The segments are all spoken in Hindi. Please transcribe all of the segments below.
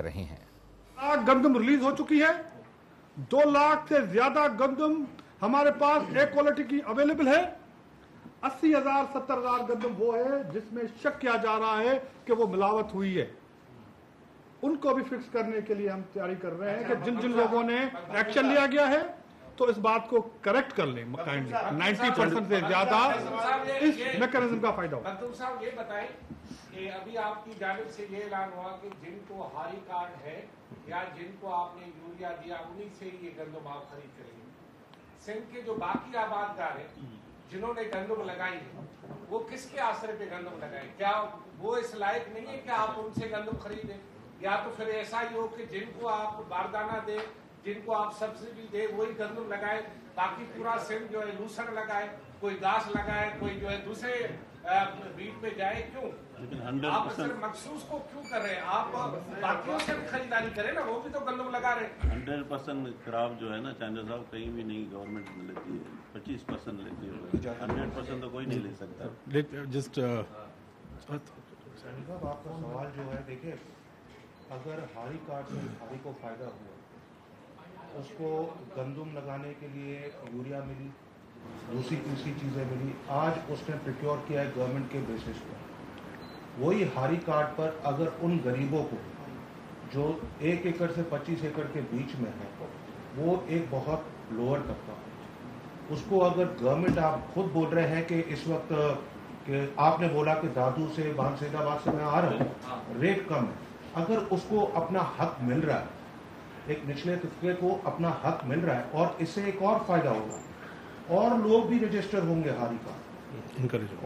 रही हैं। गंदम रिलीज हो चुकी है, 2 लाख से ज्यादा गंदम हमारे पास ए क्वालिटी की अवेलेबल है। 80,000 70,000 गंदम वो है जिसमें शक किया जा रहा है कि वो मिलावट हुई है। उनको भी फिक्स करने के लिए हम तैयारी कर रहे हैं कि जिन जिन लोगों ने एक्शन लिया गया है तो इस बात को करेक्ट कर लें काइंडली। 90% से ज्यादा इस मैकेनिज्म का फायदा होगा। बख्तूर साहब ये बताएं कि अभी आपकी जानिब से ये ऐलान हुआ कि जिनको हारी कार्ड है या जिनको आपने यूरिया दिया उन्हीं से ये गंदम आप खरीद करेंगे। सिंध के जो बाकी आबादगार हैं जिन्होंने गंदम लगाई है वो किसके आसरे पे गंदम लगाए? क्या वो इस लायक नहीं है कि आप उनसे गंदम खरीदें? या तो फिर ऐसा ही हो कि जिनको आप बारदाना दे, जिनको आप सब्सिडी दे वही गंदम लगाए, बाकी पूरा सिंध जो है लूसर लगाए, कोई घास लगाए, कोई जो है दूसरे बीट पे जाए। क्यों? लेकिन आप सिर्फ मखसूस को क्यों कर रहे हैं? आप बाकियों से भी खरीदारी करें ना, वो भी तो गंदम लगा रहे हैं। 100% खराब जो है ना चांदा साहब कहीं भी नहीं गवर्नमेंट लेती है, 25% लेती है, 100% तो कोई नहीं ले सकता। जस्ट आपका सवाल जो है, देखिए अगर हारी कार्ड से हारी को फायदा हुआ, उसको गंदम लगाने के लिए यूरिया मिली, दूसरी तीसरी चीज़ें मिली, आज उसने प्रिक्योर किया है गवर्नमेंट के बेसिस पर। वही हारी कार्ड पर अगर उन गरीबों को जो 1 एकड़ से 25 एकड़ के बीच में है, वो एक बहुत लोअर तबका है, उसको अगर गवर्नमेंट, आप खुद बोल रहे हैं कि इस वक्त कि आपने बोला कि दादू से बानसेदाबाद से मैं आ रहा हूँ, रेट कम है, अगर उसको अपना हक मिल रहा है, एक निचले तबके को अपना हक मिल रहा है, और इससे एक और फायदा होगा और लोग भी रजिस्टर होंगे हारी का,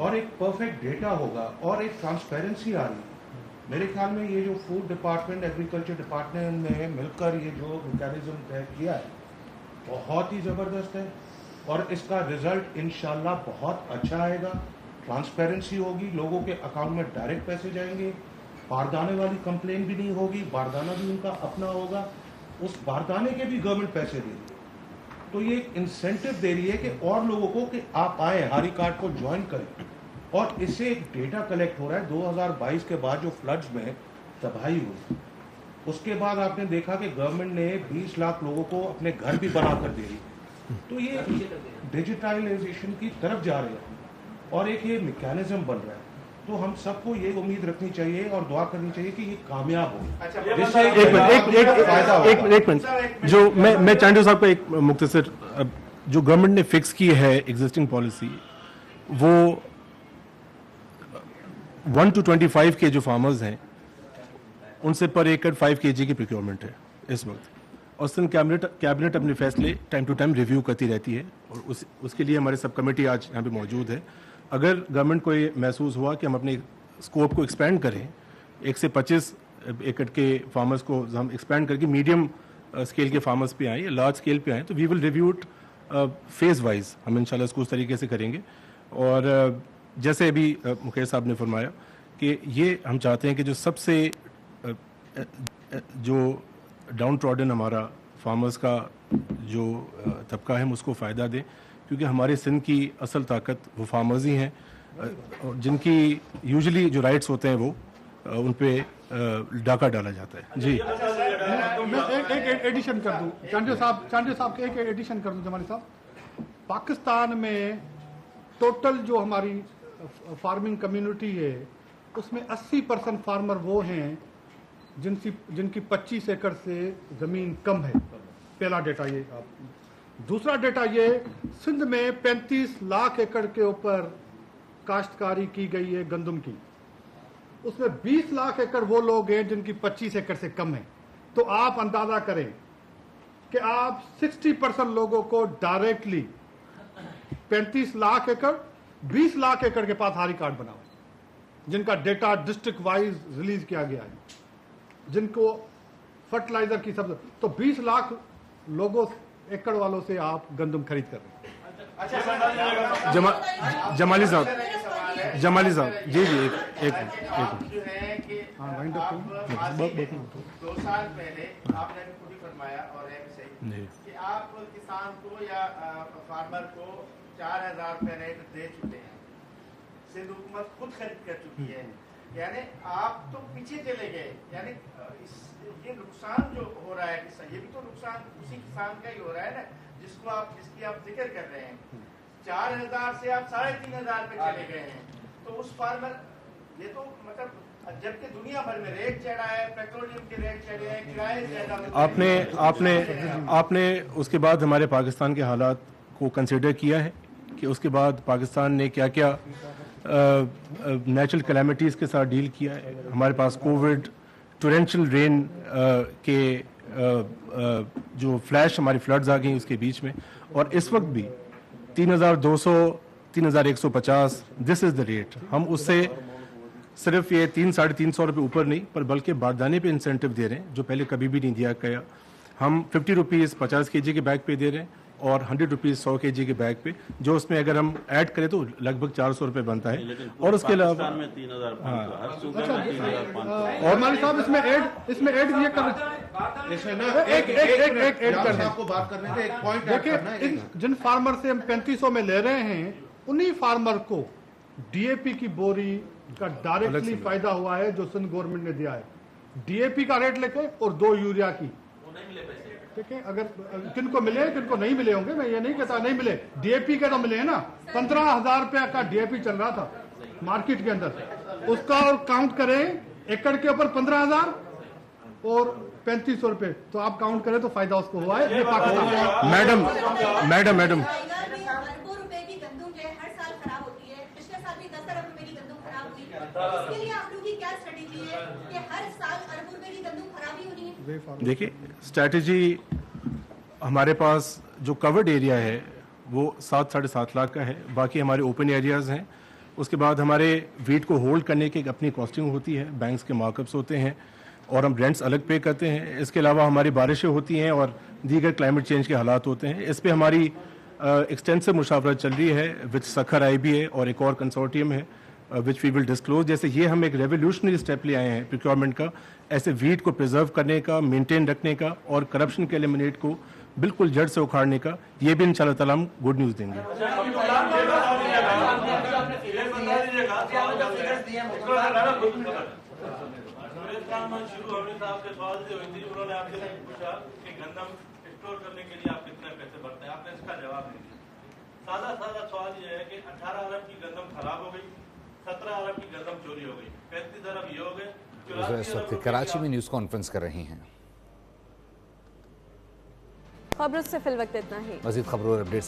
और एक परफेक्ट डेटा होगा और एक ट्रांसपेरेंसी आ रही है। मेरे ख्याल में ये जो फूड डिपार्टमेंट, एग्रीकल्चर डिपार्टमेंट ने मिलकर ये जो मैकेनिज्म तय किया है बहुत ही ज़बरदस्त है, और इसका रिजल्ट इंशाल्लाह बहुत अच्छा आएगा। ट्रांसपेरेंसी होगी, लोगों के अकाउंट में डायरेक्ट पैसे जाएंगे, बारदाने वाली कंप्लेन भी नहीं होगी, बारदाना भी उनका अपना होगा, उस बारदाने के भी गवर्नमेंट पैसे दे रही है। तो ये इंसेंटिव दे रही है कि और लोगों को कि आप आए, हारी कार्ड को ज्वाइन करें, और इससे एक डेटा कलेक्ट हो रहा है। 2022 के बाद जो फ्लड्स में तबाही हुई, उसके बाद आपने देखा कि गवर्नमेंट ने 20 लाख लोगों को अपने घर भी बना कर दे रही है। तो ये डिजिटलाइजेशन की तरफ जा रहे हैं और एक ये मैकेनिज्म बन रहा है। तो हम सबको ये उम्मीद रखनी चाहिए और दुआ करनी चाहिए कि ये कामयाब हो। एक मिनट, जो मैं चांडू साहब का एक मुख्तसर, जो गवर्नमेंट ने फिक्स की है एग्जिस्टिंग पॉलिसी, वो 1 to 25 के जो फार्मर्स हैं उनसे पर एकड़ 5 kg की प्रोक्योरमेंट है इस वक्त, और सिंध कैबिनेट अपने फैसले टाइम टू टाइम रिव्यू करती रहती है, और उसके लिए हमारे सब कमेटी आज यहाँ पे मौजूद है। अगर गवर्नमेंट को ये महसूस हुआ कि हम अपने स्कोप को एक्सपेंड करें, 1 से 25 एकड़ के फार्मर्स को हम एक्सपेंड करके मीडियम स्केल के फार्मर्स पे आए या लार्ज स्केल पे आए, तो we will review it phase wise. हम इंशाल्लाह इसको उस तरीके से करेंगे। और जैसे अभी मुकेश साहब ने फरमाया कि ये हम चाहते हैं कि जो सबसे जो डाउन ट्रॉडन हमारा फार्मर्स का जो तबका है हम उसको फ़ायदा दें, क्योंकि हमारे सिंध की असल ताकत वो फार्मर्स ही हैं, जिनकी यूजुअली जो राइट्स होते हैं वो उन पे डाका डाला जाता है। जी, मैं एक एडिशन कर दूं, चांडे साहब के एक एडिशन कर दूं। जमाली साहब, पाकिस्तान में टोटल जो हमारी फार्मिंग कम्युनिटी है उसमें 80% फार्मर वो हैं जिनकी 25 एकड़ से ज़मीन कम है। पहला डेटा ये। दूसरा डेटा ये, सिंध में 35 लाख एकड़ के ऊपर काश्तकारी की गई है गंदम की, उसमें 20 लाख एकड़ वो लोग हैं जिनकी 25 एकड़ से कम है। तो आप अंदाजा करें कि आप 60% लोगों को डायरेक्टली 35 लाख एकड़ 20 लाख एकड़ के पास हारी कार्ड बनाओ, जिनका डेटा डिस्ट्रिक्ट वाइज रिलीज किया गया है, जिनको फर्टिलाइजर की सब, तो 20 लाख लोगों एकड़ वालों से आप गंदम खरीद कर रहे हैं। जमाली साहब जी एक दो साल पहले आपने खुद ही फरमाया और है भी सही कि आप किसान को या फार्मर को 4,000 रुपए रेट दे चुके हैं, सिंध हुकूमत खुद खरीद कर चुकी है। यानी आप तो पीछे चले गए, यानी ये नुकसान जो हो रहा है किसान, ये भी तो नुकसान उसी किसान का ही हो रहा है ना, जिसकी आप जिक्र कर रहे हैं। 4,000 से आप 3,500 पे चले गए हैं, तो उस फार्मर, ये तो मतलब जबकि दुनिया भर में रेट चढ़ा है, पेट्रोलियम के रेट चढ़े हैं, किराए ज्यादा। आपने उसके बाद हमारे पाकिस्तान के हालात को कंसिडर किया है कि उसके बाद पाकिस्तान ने क्या क्या नेचुरल कैलेमिटीज़ के साथ डील किया है। हमारे पास कोविड, टोरेंशियल रेन के जो फ्लैश हमारी फ्लड्स आ गई उसके बीच में, और इस वक्त भी 3,200 3,150 दिस इज़ द रेट। हम उससे सिर्फ ये 300-350 रुपये ऊपर नहीं, पर बल्कि बारदाने पे इंसेंटिव दे रहे हैं जो पहले कभी भी नहीं दिया गया। हम 50 रुपीज़ 50 kg के बैग पे दे रहे हैं और 100 रुपीज़ 100 kg के बैग पे, जो उसमें अगर हम ऐड करें तो लगभग 400 रुपये बनता है। और उसके अलावा में 3,500 हर सूबे में 3,500। और हमारे साहब इसमें ऐड ये कर, इसमें ना एक आपको बात करने के एक पॉइंट देखिए, जिन फार्मर से हम 3500 में ले रहे हैं, उन्हीं फार्मर को डीएपी की बोरी का डायरेक्टली फायदा हुआ है जो सिंध गवर्नमेंट ने दिया है। डीएपी का रेट लेके और 2 यूरिया की, ठीक है। अगर किनको मिले किनको नहीं मिले होंगे, मैं ये नहीं कहता नहीं मिले, डीएपी के तो मिले हैं ना। 15,000 रुपया का डीएपी चल रहा था मार्केट के अंदर, उसका और काउंट करें एकड़ के ऊपर 15,000 और 3,500 रुपए, तो आप काउंट करें तो फायदा उसको हुआ है। ये पाकिस्तान मैडम अरबों रुपए की गंदम जो है हर साल खराब होती है। पिछले साल भी 10 अरब रुपए की गंदम खराब हुई। इसके लिए आप लोगों की क्या स्ट्रेटेजी है कि हर साल अरबों रुपए की गंदम खराब ही होनी है? देखिए, स्ट्रैटेजी हमारे पास जो कवर्ड एरिया है वो 7-7.5 लाख का है, बाकी हमारे ओपन एरियाज हैं। उसके बाद हमारे वीट को होल्ड करने की अपनी कॉस्टिंग होती है, बैंक्स के मार्कअप्स होते हैं और हम रेंट्स अलग पे करते हैं। इसके अलावा हमारी बारिशें होती हैं और दीगर क्लाइमेट चेंज के हालात होते हैं। इस पे हमारी एक्सटेंसिव मुशावरत चल रही है विच सखर IBA और एक और कंसोर्टियम है विच वी विल डिस्क्लोज। जैसे ये हम एक रेवोल्यूशनरी स्टेप ले आए हैं प्रोक्योरमेंट का, ऐसे वीट को प्रिजर्व करने का, मेंटेन रखने का और करप्शन के एलिमिनेट को बिल्कुल जड़ से उखाड़ने का, ये भी इंशाल्लाह ताला हम गुड न्यूज़ देंगे। स्टोर करने के लिए आप कितने पैसे भरते हैं? आपने इसका जवाब नहीं दिया। सादा सवाल यह है कि 18 अरब की गंदम खराब हो गई, 17 अरब की गंदम चोरी हो गई, 35 अरब ये हो गए। इस वक्त कराची में न्यूज़ कॉन्फ्रेंस कर रही हैं। खबरों से फिल वक्त इतना ही। मज़ीद खबरों और अपडेट्स